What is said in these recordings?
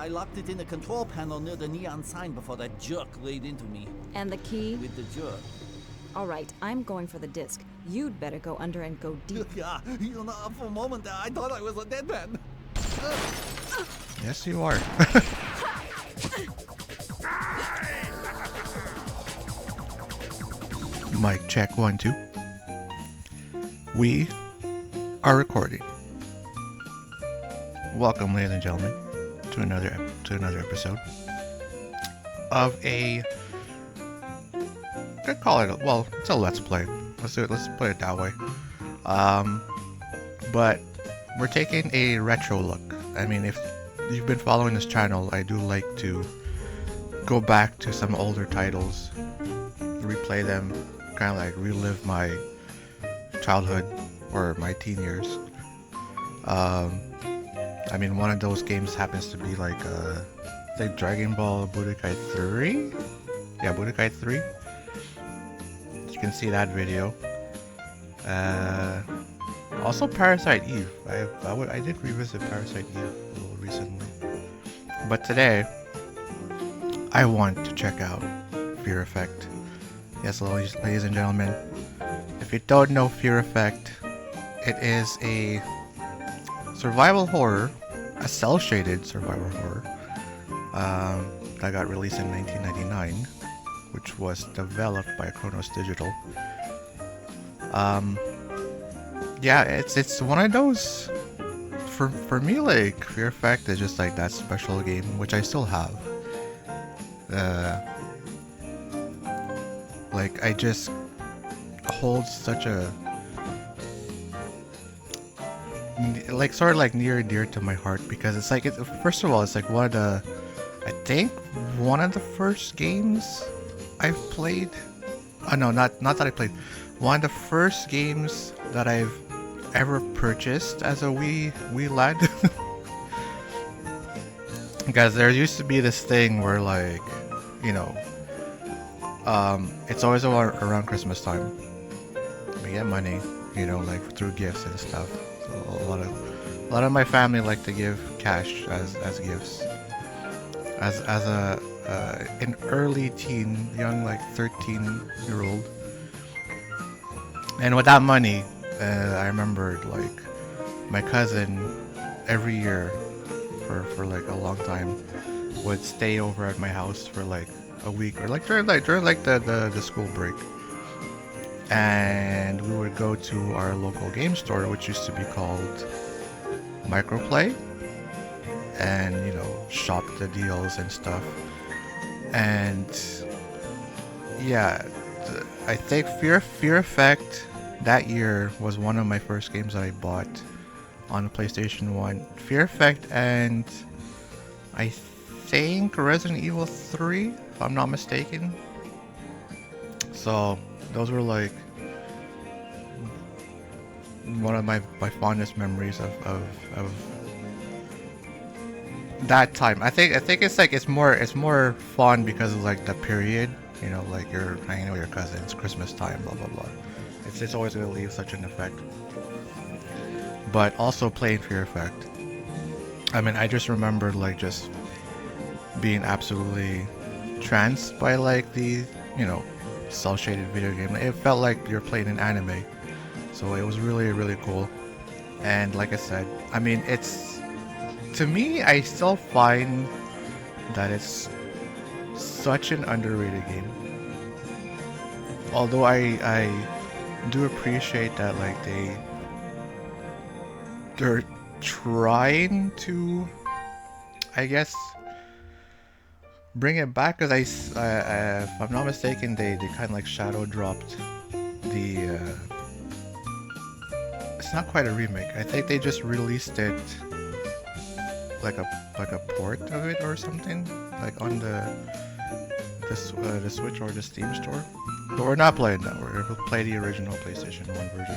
I locked it in the control panel near the neon sign before that jerk laid into me. And the key? With the jerk. All right, I'm going for the disc. You'd better go under and go deep. Yeah, for a moment I thought I was a dead man. Yes, you are. Mic check 1 2. We are recording. Welcome, ladies and gentlemen, to another episode of a. I could call it it's a let's play. Let's put it that way. But we're taking a retro look. I mean, if you've been following this channel, I do like to go back to some older titles, replay them, kind of like relive my childhood or my teen years. I mean, one of those games happens to be like Dragon Ball Budokai 3. Yeah, Budokai 3. You can see that video. Also Parasite Eve. I did revisit Parasite Eve a little recently. But today, I want to check out Fear Effect. Yes, ladies and gentlemen, if you don't know Fear Effect, it is a survival horror, a cel-shaded survival horror, that got released in 1999, which was developed by Chronos Digital. Yeah, it's one of those, for me, like, Fear Effect is just like that special game, which I still have. Like, I just hold such a, like, sort of like near and dear to my heart, because it's like, first of all, it's like one of the, I think, one of the first games I've played. No, not that I played. One of the first games that I've ever purchased as a wee lad. Because there used to be this thing where, like, you know, it's always around Christmas time. We get money, you know, like through gifts and stuff. So a lot of my family like to give cash as gifts. As an early teen, young, like 13-year-old. And with that money, I remembered, like, my cousin every year for like a long time would stay over at my house for like a week, or like during the school break, and we would go to our local game store, which used to be called Microplay, and, you know, shop the deals and stuff. And yeah, I think Fear Effect that year was one of my first games that I bought on PlayStation 1. Fear Effect, and I think Resident Evil 3, if I'm not mistaken. So those were like one of my fondest memories of that time. I think it's like it's more fun because of like the period, you know, like you're hanging out with your cousins, Christmas time, blah blah blah. It's always gonna leave such an effect. But also playing Fear Effect, I mean, I just remembered like just being absolutely tranced by like the, you know, cel-shaded video game. It felt like you're playing an anime, so it was really, really cool. And like I said, I mean, it's, to me, I still find that it's such an underrated game. Although I do appreciate that, like, they're trying to, I guess, bring it back, because if I'm not mistaken, they kind of like shadow dropped the it's not quite a remake. I think they just released it like a port of it or something, like on the Switch or the Steam store. But we're not playing that. We're gonna play the original PlayStation 1 version.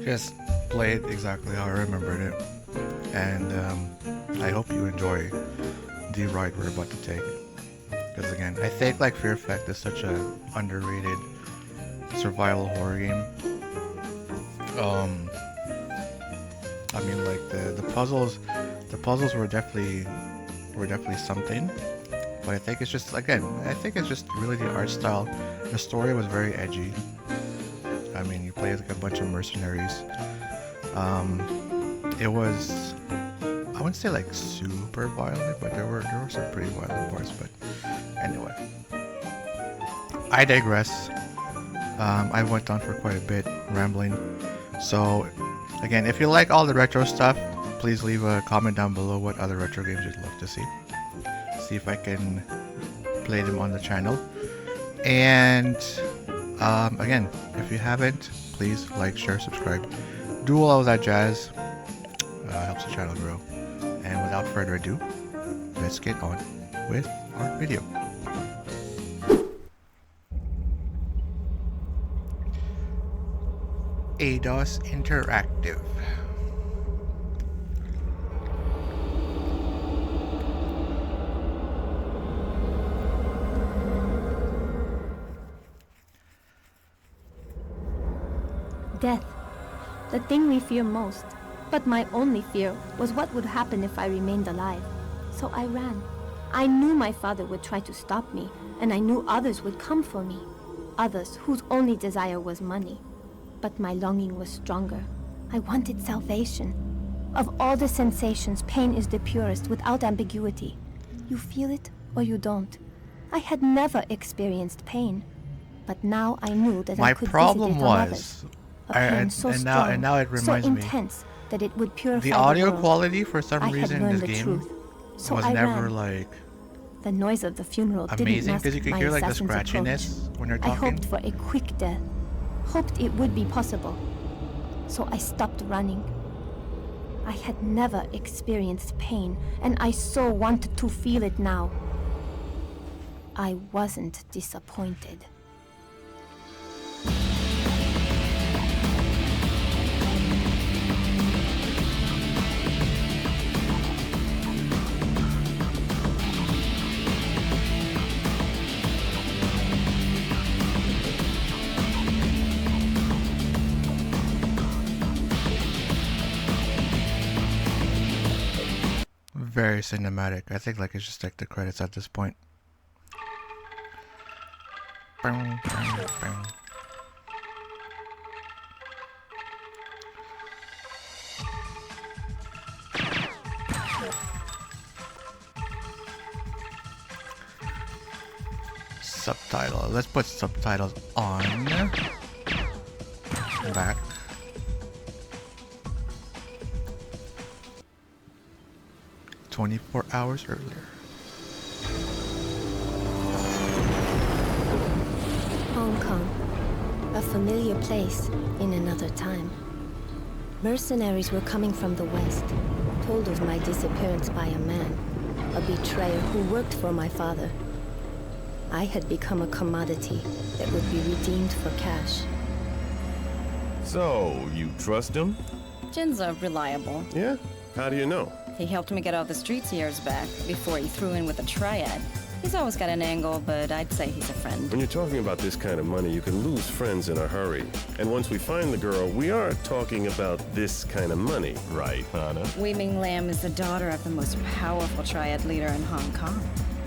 Just play it exactly how I remembered it, and I hope you enjoy the ride we're about to take. Because again, I think like Fear Effect is such a underrated survival horror game. I mean, like the puzzles were definitely something. But I think it's just, again, I think it's just really the art style. The story was very edgy. I mean, you play as like a bunch of mercenaries. It was, I wouldn't say like super violent, but there were some pretty violent parts. But anyway, I digress. I went on for quite a bit, rambling. So again, if you like all the retro stuff, please leave a comment down below what other retro games you'd love to see. See if I can play them on the channel. And again, if you haven't, please like, share, subscribe, do all of that jazz. Helps the channel grow. And without further ado, let's get on with our video. ADOS Interactive. Death. The thing we fear most. But my only fear was what would happen if I remained alive. So I ran. I knew my father would try to stop me, and I knew others would come for me. Others whose only desire was money. But my longing was stronger. I wanted salvation. Of all the sensations, pain is the purest without ambiguity. You feel it or you don't. I had never experienced pain. But now I knew that I could visit it on others. A pain so strong, and now it reminds so intense that it would purify the audio world. quality for some reason in this game truth, so was I never ran. like The noise of the funeral amazing, didn't mask because you could my hear like the assassin's scratchiness approach. when you're I talking. hoped for a quick death. Hoped it would be possible. So I stopped running. I had never experienced pain, and I so wanted to feel it now. I wasn't disappointed. Very cinematic. I think like it's just like the credits at this point. Bang, bang, bang. Subtitle. Let's put subtitles on. Back. "24 hours earlier." Hong Kong. A familiar place in another time. Mercenaries were coming from the west, told of my disappearance by a man, a betrayer who worked for my father. I had become a commodity that would be redeemed for cash. So, you trust him? Jin's reliable. Yeah? How do you know? He helped me get out of the streets years back, before he threw in with a triad. He's always got an angle, but I'd say he's a friend. When you're talking about this kind of money, you can lose friends in a hurry. And once we find the girl, we are talking about this kind of money, right, Hana? Weiming Lam is the daughter of the most powerful triad leader in Hong Kong.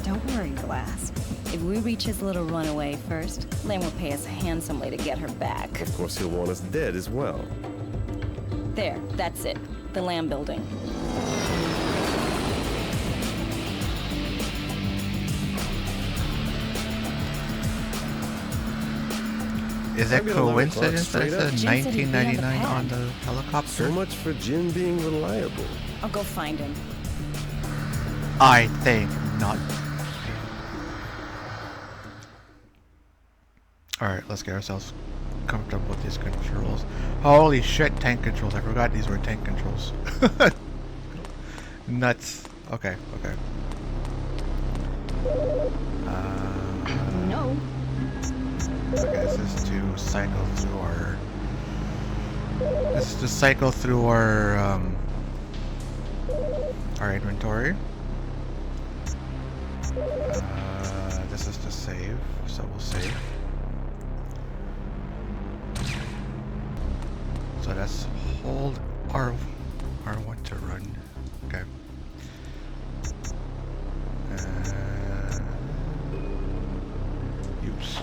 Don't worry, Glas. If we reach his little runaway first, Lam will pay us handsomely to get her back. Of course, he'll want us dead as well. There, that's it. The Lam building. Is it Maybe the 11 coincidence that it o'clock says straight up. Jin said he'd be on the 1999 on pad. the helicopter? So much for Jin being reliable. I'll go find him. I think not. Alright, let's get ourselves comfortable with these controls. Holy shit, tank controls. I forgot these were tank controls. Nuts. Okay, okay. No. Okay, this is to cycle through our... This is to cycle through our inventory. This is to save, so we'll save. So let's hold our R1 to run. Okay. Use.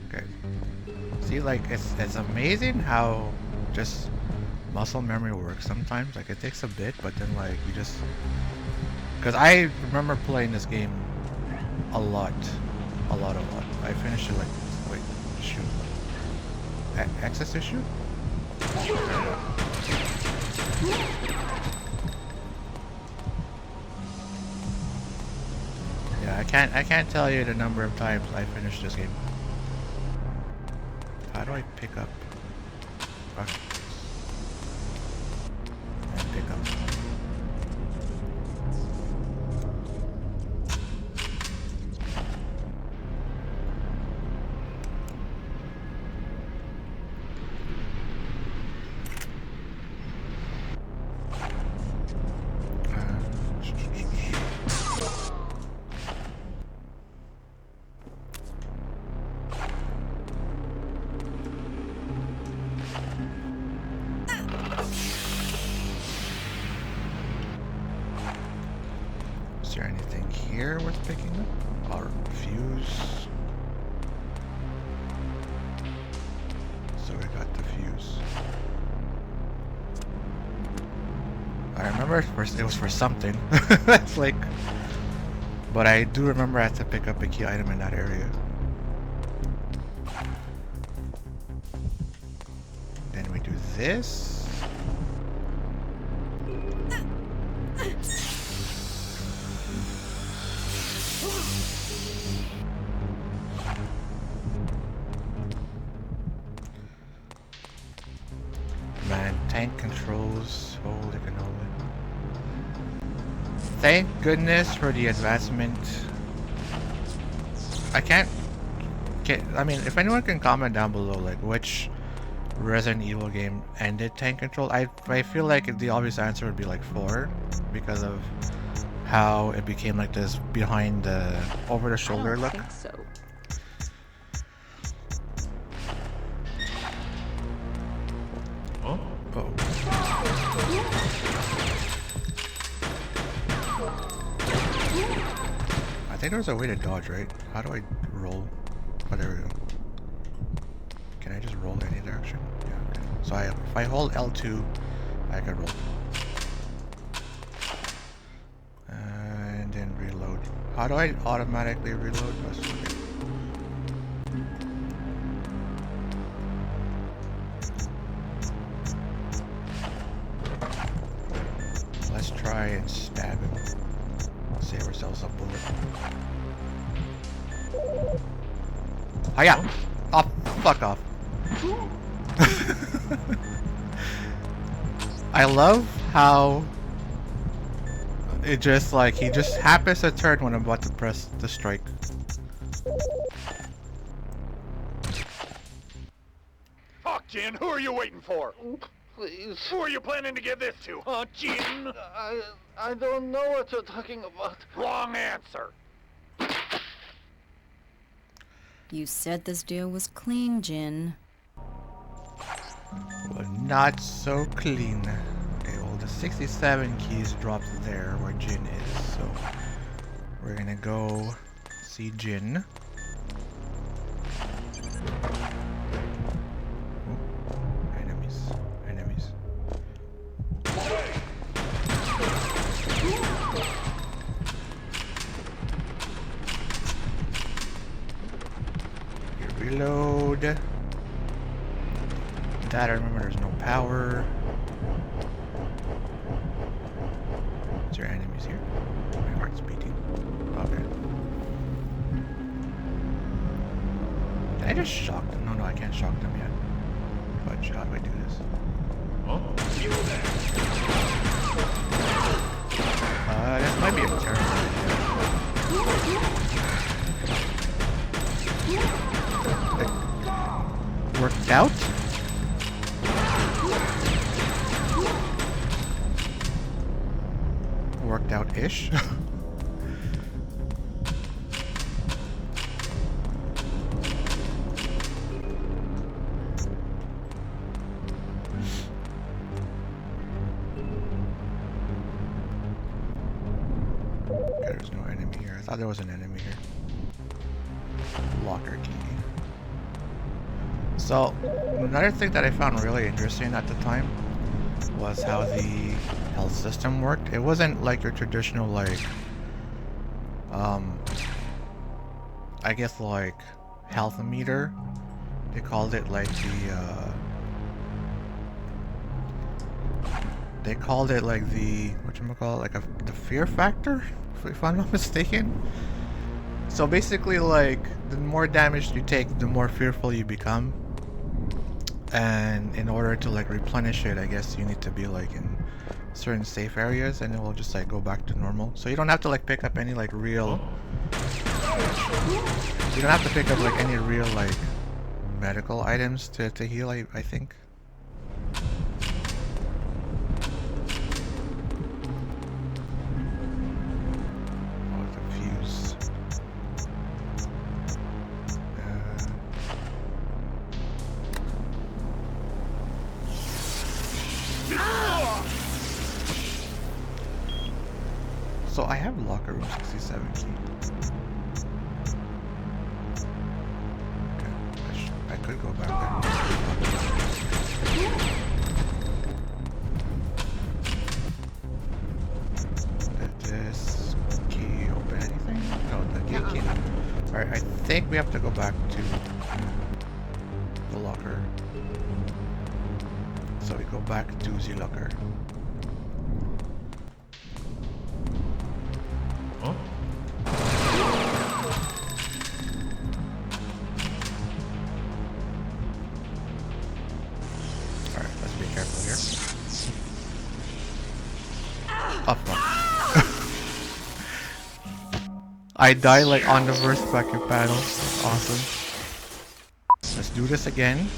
Okay. See, like it's amazing how just muscle memory works sometimes. Like it takes a bit, but then like you just, because I remember playing this game a lot. I finished it like, wait, shoot. Access to shoot? Yeah, I can't tell you the number of times I finished this game. How do I pick up? Okay. And pick up. Is there anything here worth picking up? Or fuse? So we got the fuse. I remember it was for something. It's like, but I do remember I had to pick up a key item in that area. Then we do this. Man, tank controls, holy cannoli. Thank goodness for the advancement. I mean, if anyone can comment down below, like, which Resident Evil game ended tank control, I feel like the obvious answer would be like 4, because of how it became like this behind the, over the shoulder look. I don't think so. Oh. I think there's a way to dodge, right? How do I roll? Oh, there we go. Can I just roll any direction? Yeah, okay. So if I hold L2, I can roll. And then reload. How do I automatically reload? Okay. Let's try and stab him. Save ourselves a bullet. Hiya! Oh, fuck off. I love how it just like, he just happens to turn when I'm about to press the strike. Fuck, Jin, who are you waiting for? Please. Who are you planning to give this to, huh, Jin? I don't know what you're talking about. Wrong answer. You said this deal was clean, Jin. Well, not so clean. Okay, well, the 67 keys dropped there where Jin is, so we're gonna go see Jin. Ooh, enemies. Reload. That I remember there's no power. Is there enemies here? My heart's beating. Okay. Can I just shock them? No, I can't shock them yet. But how do I do this? This might be a terrible idea. worked out. Worked out-ish. There's no enemy here. I thought there was an enemy here. Locker key. So, another thing that I found really interesting at the time was how the health system worked. It wasn't like your traditional, like, I guess like health meter. They called it like the whatchamacallit, like the fear factor, if I'm not mistaken. So basically, like, the more damage you take, the more fearful you become. And in order to like replenish it, I guess you need to be like in certain safe areas, and it will just like go back to normal. So you don't have to like pick up any like real. You don't have to pick up like any real like medical items to heal. I think. Oh, the fuse. So I have locker room 67 key. Okay, I could go back there. Did this key open anything? No, the gate key. Alright, I think we have to go back to the locker. So we go back to the locker. I die like on the first fucking panel. Awesome. Let's do this again.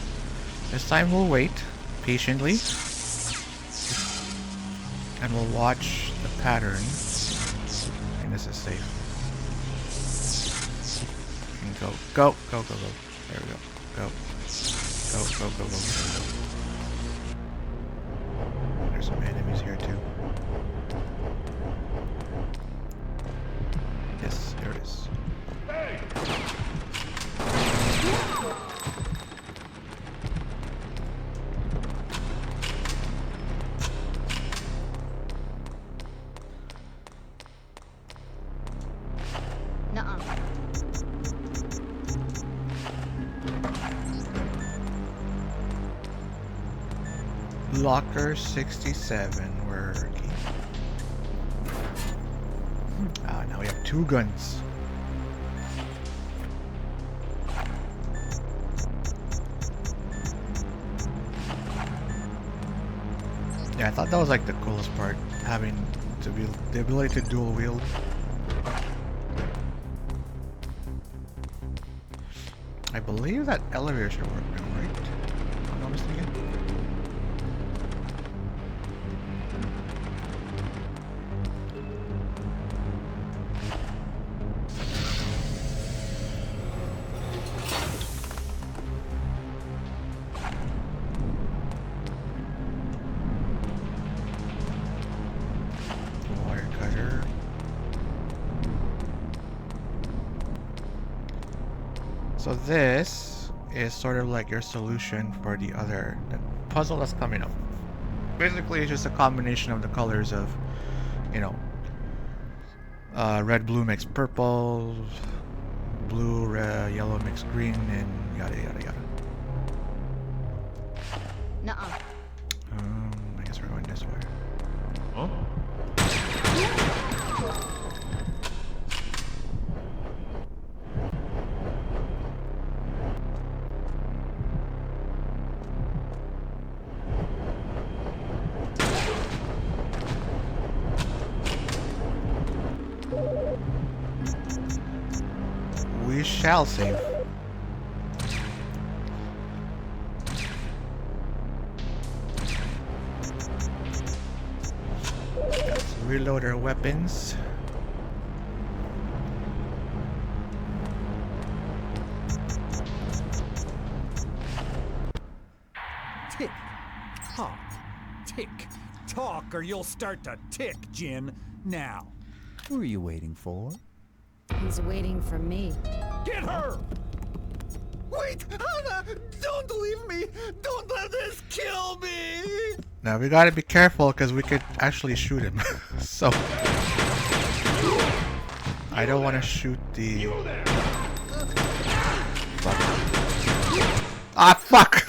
This time we'll wait patiently. And we'll watch the pattern. And this is safe. And go. Go. Go, go, go. There we go. Go. Go, go, go, go, go. There's some enemies here too. Yes, there it is. Nuh-uh. Locker 67 working. Ah, now we have 2 guns. Yeah, I thought that was like the coolest part, having to be the ability to dual wield. I believe that elevator should work now, right? If I'm not mistaken. Wire cutter. So this is sort of like your solution for the other puzzle that's coming up. Basically, it's just a combination of the colors of, you know, red, blue makes purple, blue, red, yellow makes green, and yada yada yada. Nuh-uh. I guess we're going this way. Huh? We shall save. reload our weapons. Tick, tock, tick, talk, or you'll start to tick, Jin. Now, who are you waiting for? He's waiting for me. Get her! Wait, Hana! Don't leave me! Don't let this kill me! Now we gotta be careful because we could actually shoot him. So I don't want to shoot the. Fuck. Ah, fuck!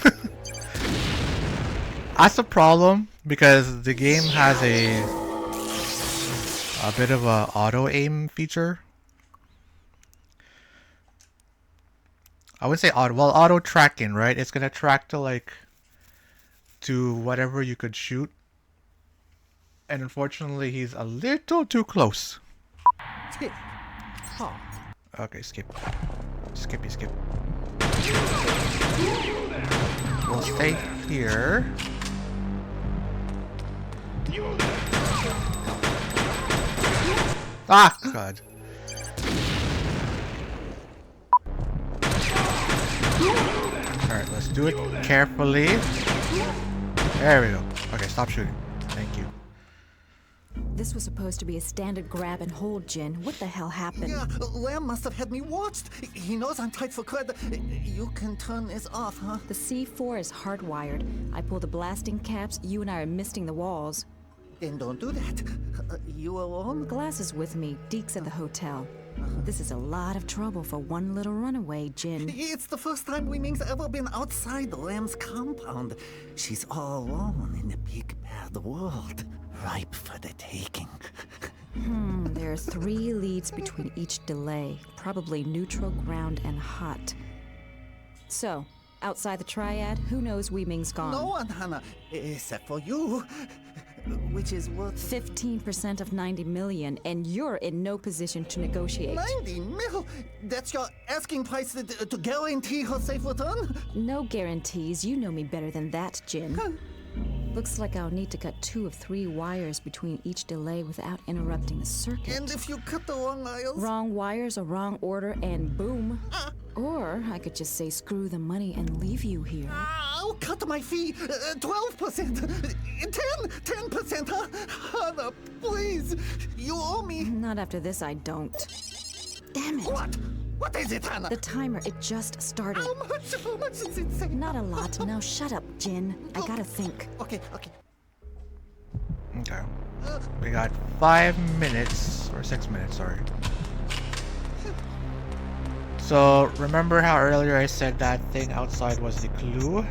That's a problem because the game has a bit of a auto aim feature. I would say auto tracking, right? It's gonna track to like to whatever you could shoot, and unfortunately he's a little too close. Tick, tock. Okay, skip. Skippy skip. We'll stay here. Ah, God. Alright, let's do it carefully. There we go. Okay, stop shooting. Thank you. This was supposed to be a standard grab and hold, Jin. What the hell happened? Yeah, Lamb must have had me watched. He knows I'm tight for credit. You can turn this off, huh? The C4 is hardwired. I pull the blasting caps, you and I are misting the walls. Then don't do that. You alone? Glas is with me. Deke's at the hotel. This is a lot of trouble for one little runaway, Jin. It's the first time Wei Ming's ever been outside Lamb's compound. She's all alone in the big bad world, ripe for the taking. There are 3 leads between each delay, probably neutral, ground, and hot. So, outside the triad, who knows Wei Ming's gone? No one, Hana, except for you, which is worth 15% of 90 million, and you're in no position to negotiate. 90 mil. That's your asking price to guarantee her safe return? No guarantees. You know me better than that, Jin. Looks like I'll need to cut 2 of 3 wires between each delay without interrupting the circuit. And if you cut the wrong wires? Wrong wires, a wrong order, and boom. Or I could just say screw the money and leave you here. I'll cut my fee. 12%. 10%, huh? Hana, please. You owe me. Not after this, I don't. Damn it. What? What is it, Hana? The timer, it just started. How much is it saying? Not a lot. Now shut up, Jin. I gotta think. Okay. Okay. We got 5 minutes, or 6 minutes, sorry. So, remember how earlier I said that thing outside was the clue?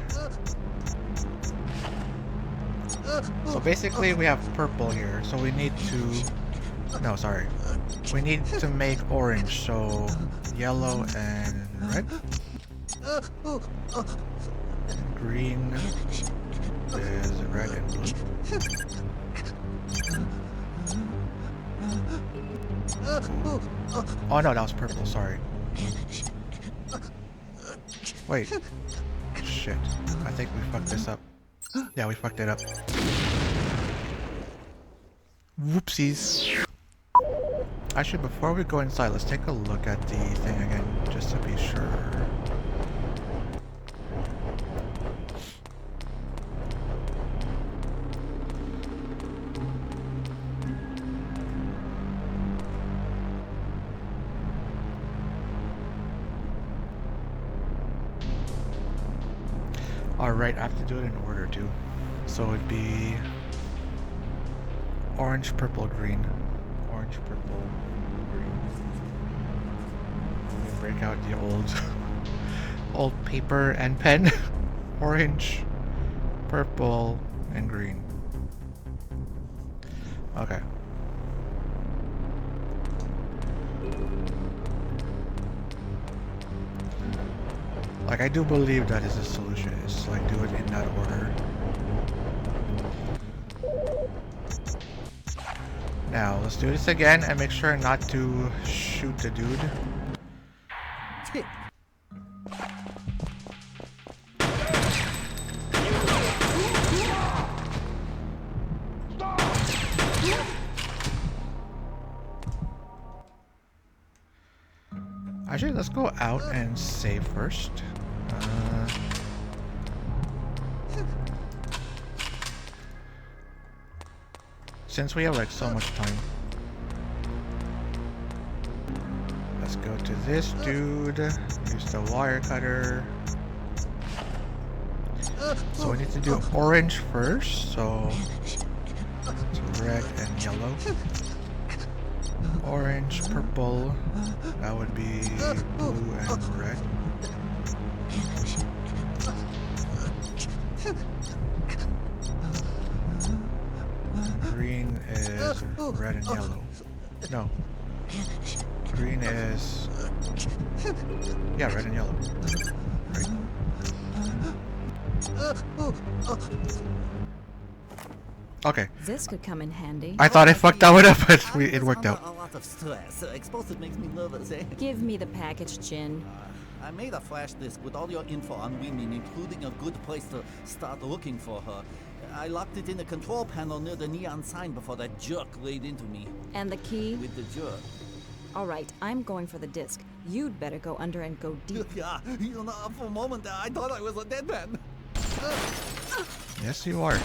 So basically we have purple here, so we need to... No, sorry. We need to make orange, so yellow and red. And green is red and blue. Oh no, that was purple, sorry. Wait. Shit. I think we fucked this up. Yeah, we fucked it up. Whoopsies. Actually, before we go inside, let's take a look at the thing again, just to be sure. Alright, I have to do it in order too. So it'd be orange, purple, green. Orange, purple, green. Let me break out the old paper and pen. Orange, purple, and green. Okay. Like, I do believe that is the solution, is to like do it in that order. Now, let's do this again and make sure not to shoot the dude. Tick. Actually, let's go out and save first. Since we have like so much time. Let's go to this dude. Use the wire cutter. So we need to do orange first. So it's red and yellow. Orange, purple. That would be blue and red. Green is red and yellow. No. Green is... yeah, red and yellow. Right. Okay. This could come in handy. I thought I fucked that one up, but it worked out. A lot of stress. Explosive makes me nervous, eh? Give me the package, Jin. I made a flash disk with all your info on women, including a good place to start looking for her. I locked it in the control panel near the neon sign before that jerk laid into me. And the key? With the jerk. All right, I'm going for the disc. You'd better go under and go deep. Yeah, you know, for a moment I thought I was a dead man. Yes, you are.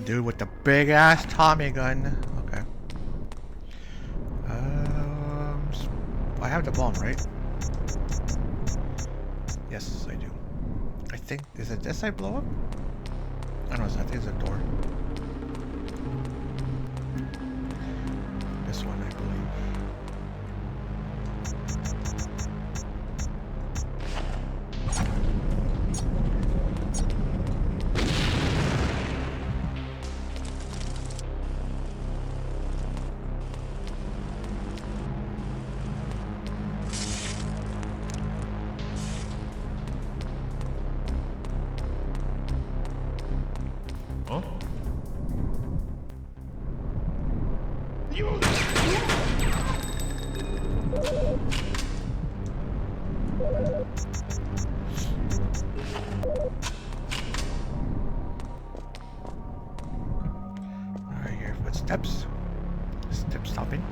Dude with the big ass Tommy gun. Okay. I have the bomb, right? Yes, I do. I think, is it this side blow up? I don't know, I think it's a door. This one, I believe. Steps. Step stopping.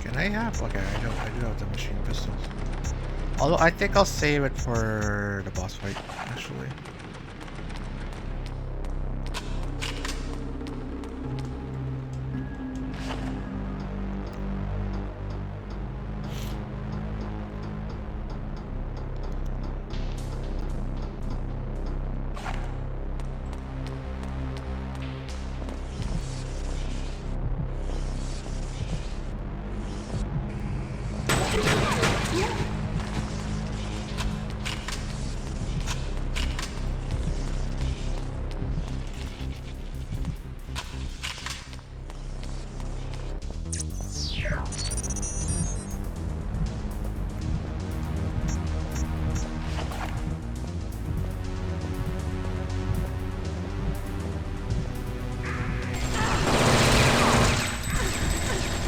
Can I have? Okay, I do have the machine pistols. Although I think I'll save it for the boss fight, actually.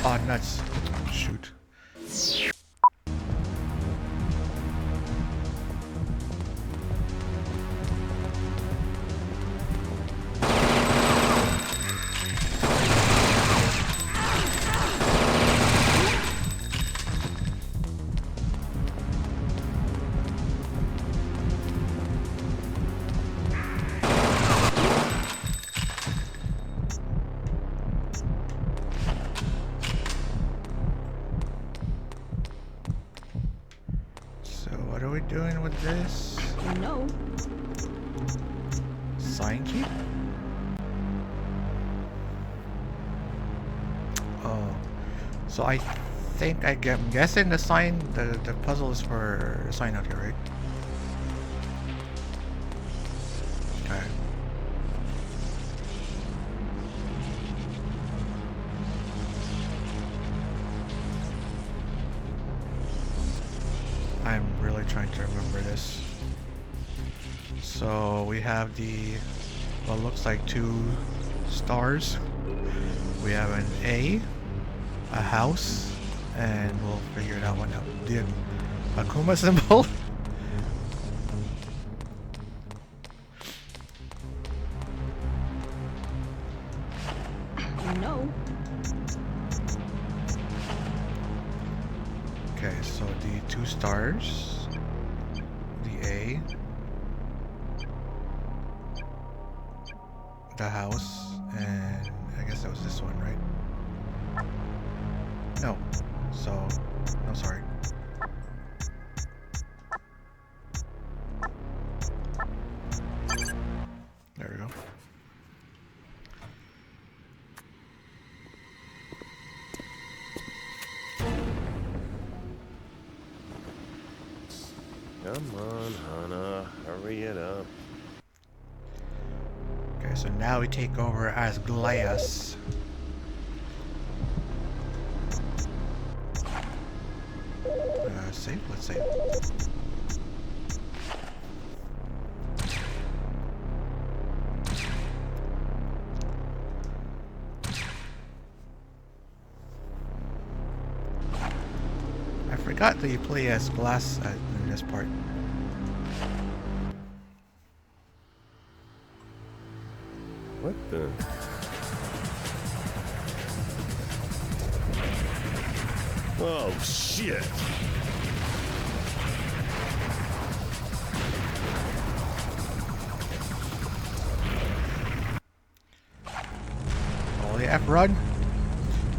Oh, nuts. Shoot. What are we doing with this? No. Sign key? Oh. So I think I'm guessing the sign, the puzzle is for the sign out here, right? Okay. I'm really trying to remember this. So we have what looks like 2 stars. We have an A, a house, and we'll figure that one out. The Akuma symbol. No. Okay, so the 2 stars, the A, the house, and I guess that was this one, right? No. So, no, sorry. There we go. Come on, Hana. Hurry it up. Okay, so now we take over as Glas. Save? Let's save. I forgot that you play as Glas in this part. What the? Oh, shit! Holy F run.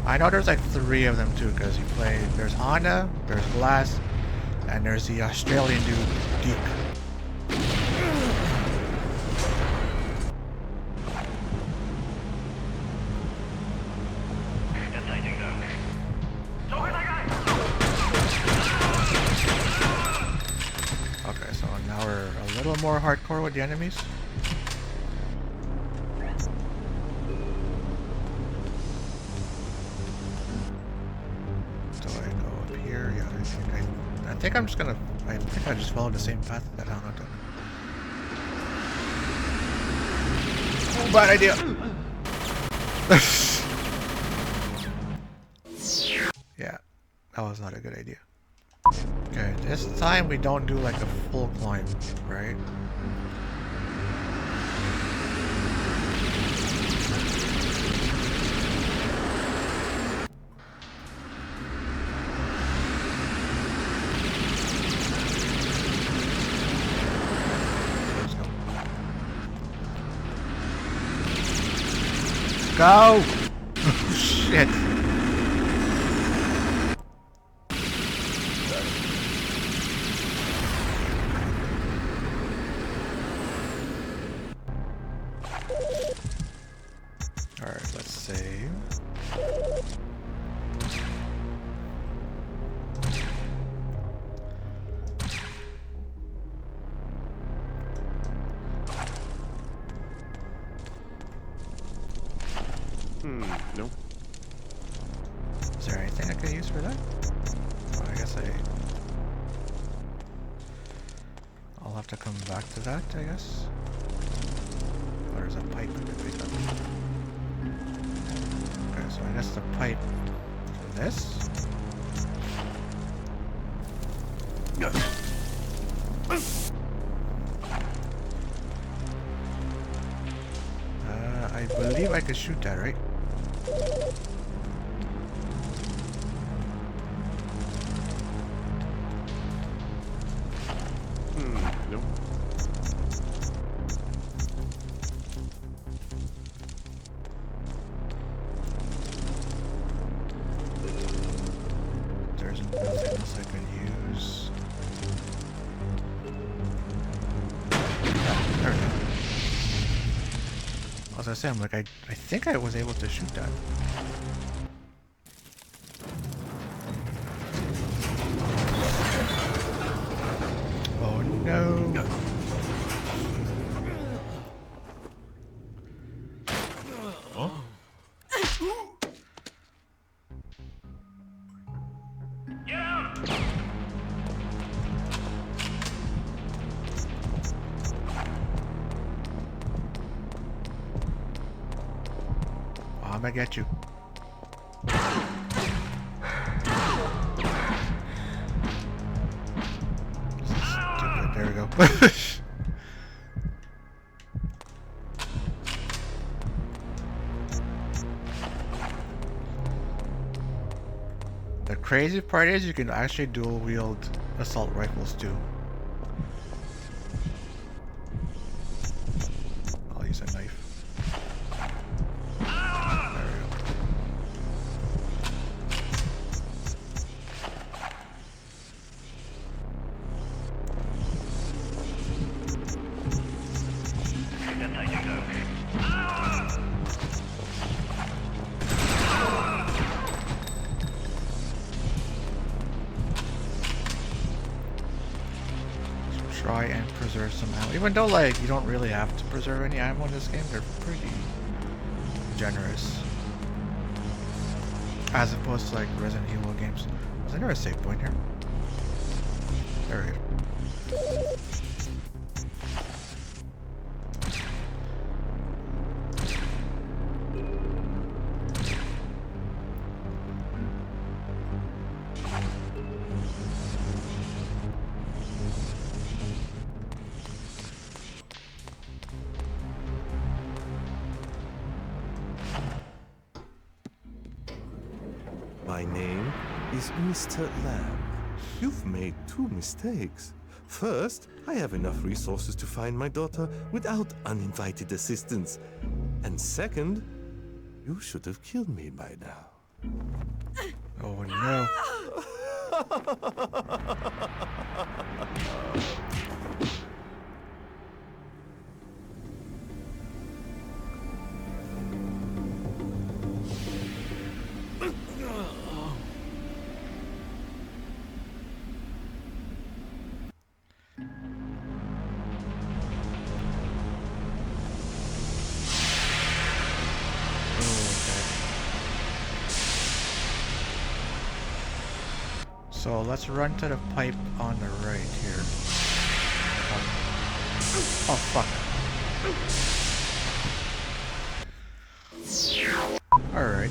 I know there's like 3 of them too, because you play. There's Hana, there's Glas, and there's the Australian dude, Deke. Okay, so now we're a little more hardcore with the enemies. I think I'm just gonna. I think I just followed the same path that Hana took. Oh, bad idea. Yeah, that was not a good idea. Okay, this time we don't do like a full climb, right? Go! Shit. Alright, let's save. Nope. Is there anything I could use for that? Well, I guess I'll have to come back to that, I guess. Oh, there's a pipe I can pick up. Okay, so I guess the pipe for this. I believe I could shoot that, right? Nope. There's nothing else I can use. There we go. As I say, I'm like, I think I was able to shoot that. Oh no! Oh. I'm gonna get you. Stupid. There we go. The crazy part is you can actually dual wield assault rifles too. I'll use a knife. There we go. Try and preserve some ammo. Even though, like, you don't really have to preserve any ammo in this game, they're pretty generous. As opposed to, like, Resident Evil games. Was there a save point here? There we go. My name is Mr. Lamb. You've made 2 mistakes. First, I have enough resources to find my daughter without uninvited assistance. And second, you should have killed me by now. Oh no. So let's run to the pipe on the right here. Oh fuck. Alright.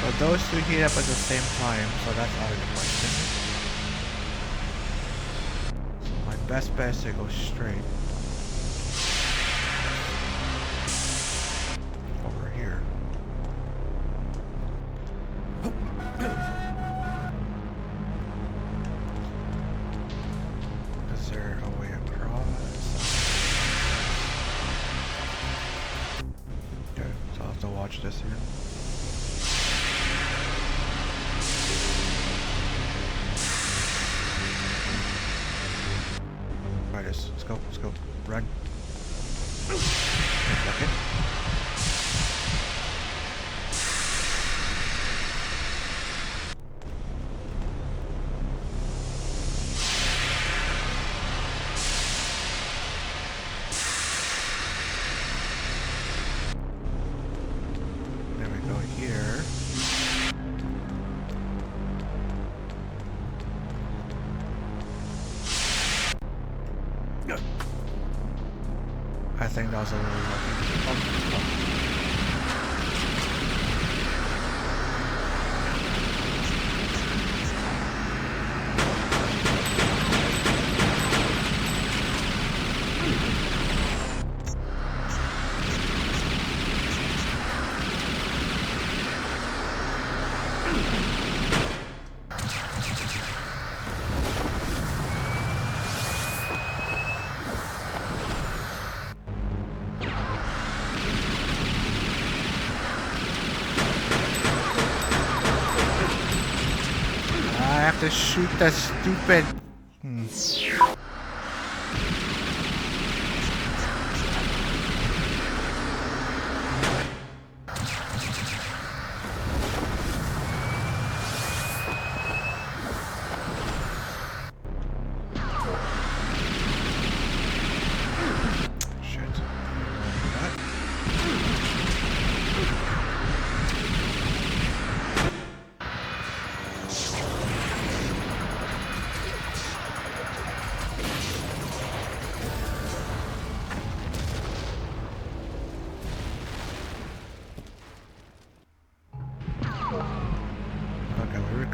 So those 2 heat up at the same time, so that's out of the question. So my best bet is to go straight over here. Is there a way across? Okay, so I'll have to watch this here. Try this. Let's go. Let's go. Run. Okay. I think that was a little lucky. To shoot that stupid.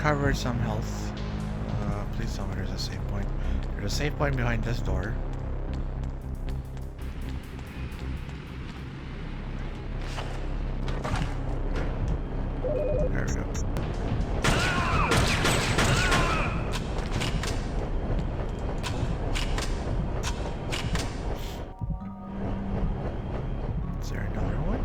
recovered some health. Please tell me there's a save point. There's a save point behind this door. There we go. Is there another one?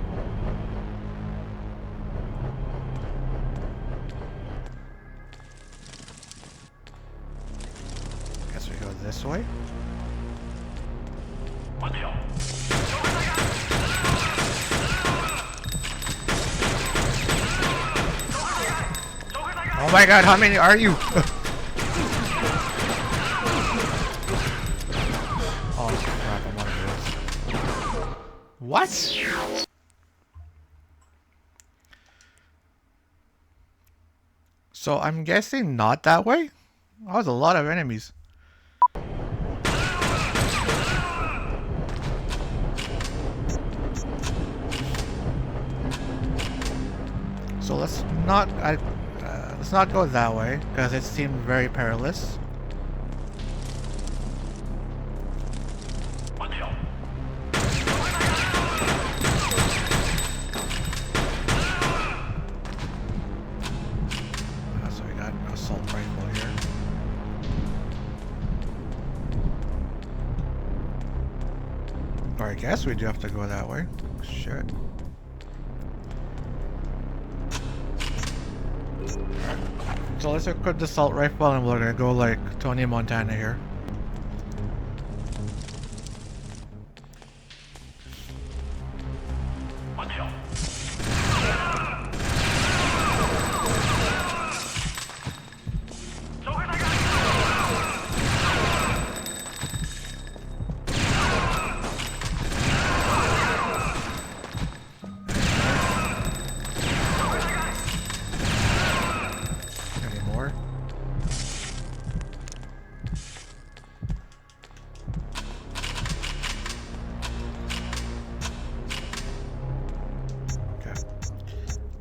Guess we go this way. Oh my god, how many are you? Oh crap, I'm one of those. What? So I'm guessing not that way? That was a lot of enemies. So let's not go that way because it seemed very perilous. So we got an assault rifle here. Or I guess we do have to go that way. Shit. So let's equip the assault rifle and we're gonna go like Tony Montana here.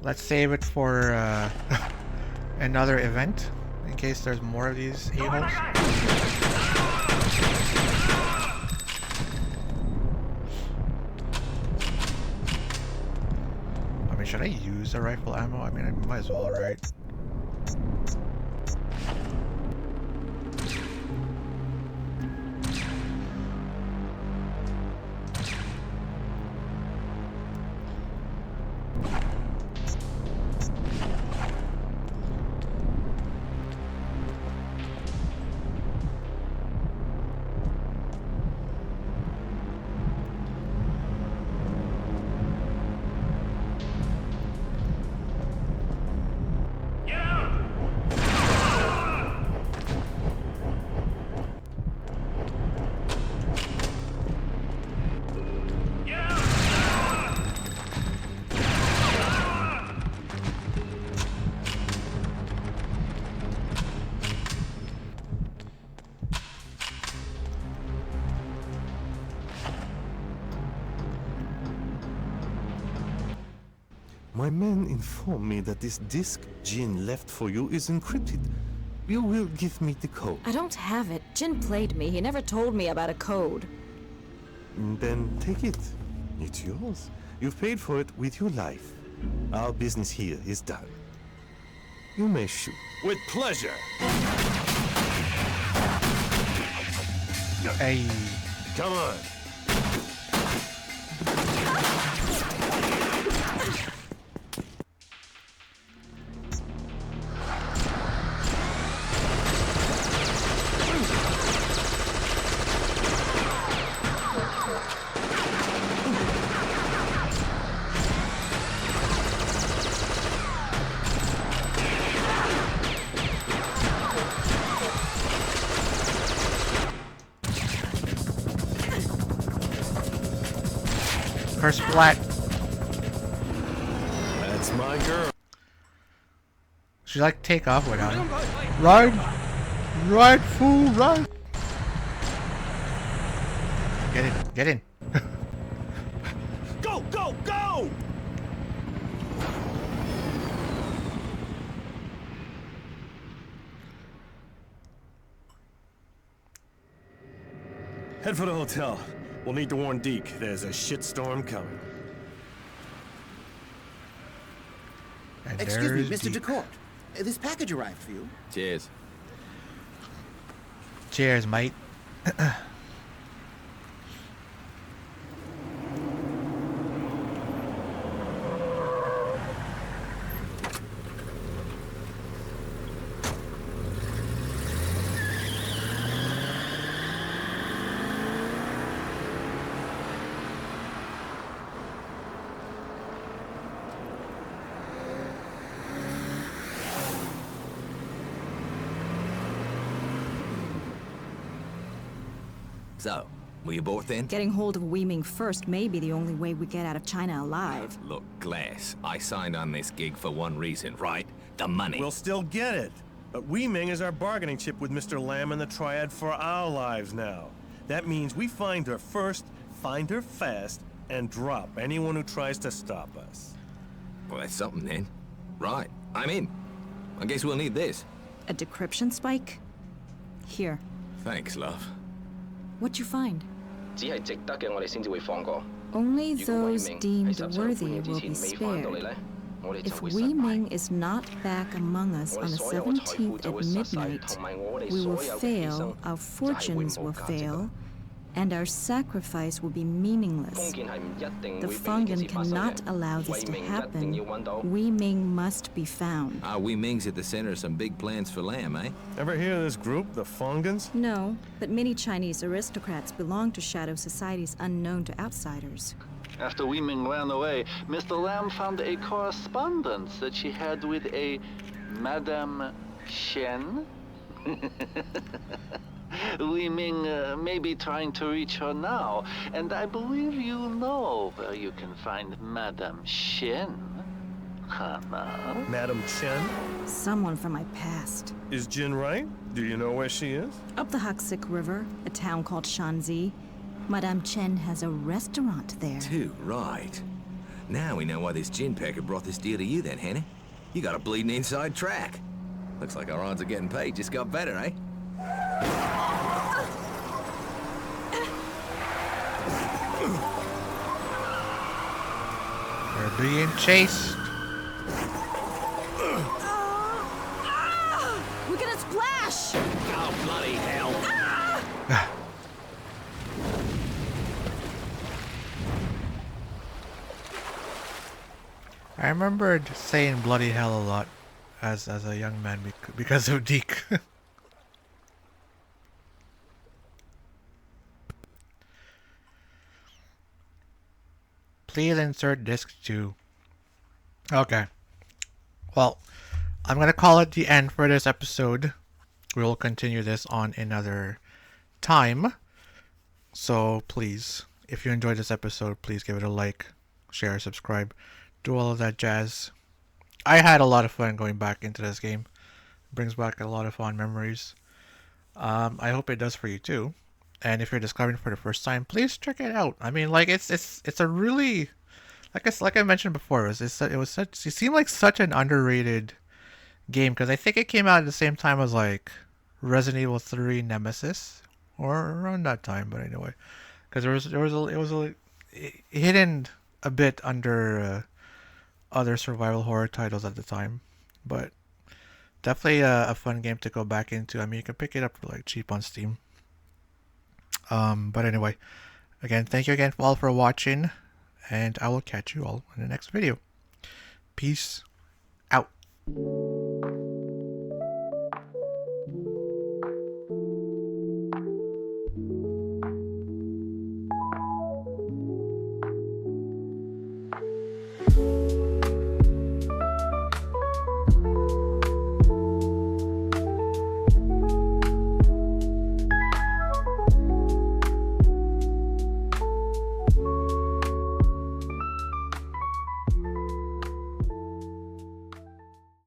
Let's save it for another event in case there's more of these a-holes. I mean, should I use the rifle ammo? I mean, I might as well, right? My men inform me that this disk Jin left for you is encrypted. You will give me the code. I don't have it. Jin played me. He never told me about a code. Then take it. It's yours. You've paid for it with your life. Our business here is done. You may shoot. With pleasure. Hey. Come on. Her splat. That's my girl. Should like take off without him. Run! Run, fool, run! Get in, get in. Go, go, go! Head for the hotel. We'll need to warn Deke. There's a shitstorm coming. And Excuse me, there's Mr. Deke. DeCourt. This package arrived for you. Cheers. Cheers, mate. So, were you both in? Getting hold of Wei Ming first may be the only way we get out of China alive. Look, Glas, I signed on this gig for one reason, right? The money. We'll still get it. But Wei Ming is our bargaining chip with Mr. Lamb and the Triad for our lives now. That means we find her first, find her fast, and drop anyone who tries to stop us. Well, that's something then. Right, I'm in. I guess we'll need this. A decryption spike? Here. Thanks, love. What'd you find? 只係值得嘅，我哋先至會放過。 Only 如果 those 偉明 deemed 喺17 worthy 年之 will 前 be 未返到嚟 spared. 咧，我哋就 If 會失 Wei 敗。 Ming is not back among us 我 on 哋 the 所有嘅財富 17th 就 at 會失晒， midnight, 同埋我哋 we will 所有嘅犧 fail, 牲 our 就係會 fortunes 冇 will 價值㗎 fail, and our sacrifice will be meaningless. 封建係唔一定 The 會俾呢件 Fungan 事發生 cannot 嘅。 allow this 偉 to 明一定 happen. 要揾到。 Wei Ming must be found. Wei Ming's at the center of some big plans for Lamb, eh? Ever hear of this group, the Fungans? No, but many Chinese aristocrats belong to shadow societies unknown to outsiders. After Wei Ming ran away, Mr. Lamb found a correspondence that she had with a Madame Shen. Wei Ming may be trying to reach her now, and I believe you know where you can find Madame Shen. Hana. Madam Chen? Someone from my past. Is Jin right? Do you know where she is? Up the Huxic River, a town called Shanzi, Madame Chen has a restaurant there. Too right. Now we know why this gin packer brought this deal to you then, Hannah. You got a bleeding inside track. Looks like our odds of getting paid just got better, eh? We're being chased. We're gonna splash! Oh, bloody hell. I remembered saying bloody hell a lot as a young man because of Deke. Please insert disc 2. Okay. Well, I'm gonna call it the end for this episode. We will continue this on another time. So please, if you enjoyed this episode, please give it a like, share, subscribe, do all of that jazz. I had a lot of fun going back into this game. It brings back a lot of fond memories. I hope it does for you too. And if you're discovering for the first time, please check it out. I mean, like it's a really, like I mentioned before, it seemed like such an underrated game because I think it came out at the same time as like Resident Evil 3 Nemesis or around that time. But anyway, because it was hidden a bit under other survival horror titles at the time, but definitely a fun game to go back into. I mean, you can pick it up for like cheap on Steam. But anyway, again, thank you again all for watching, and I will catch you all in the next video. Peace out.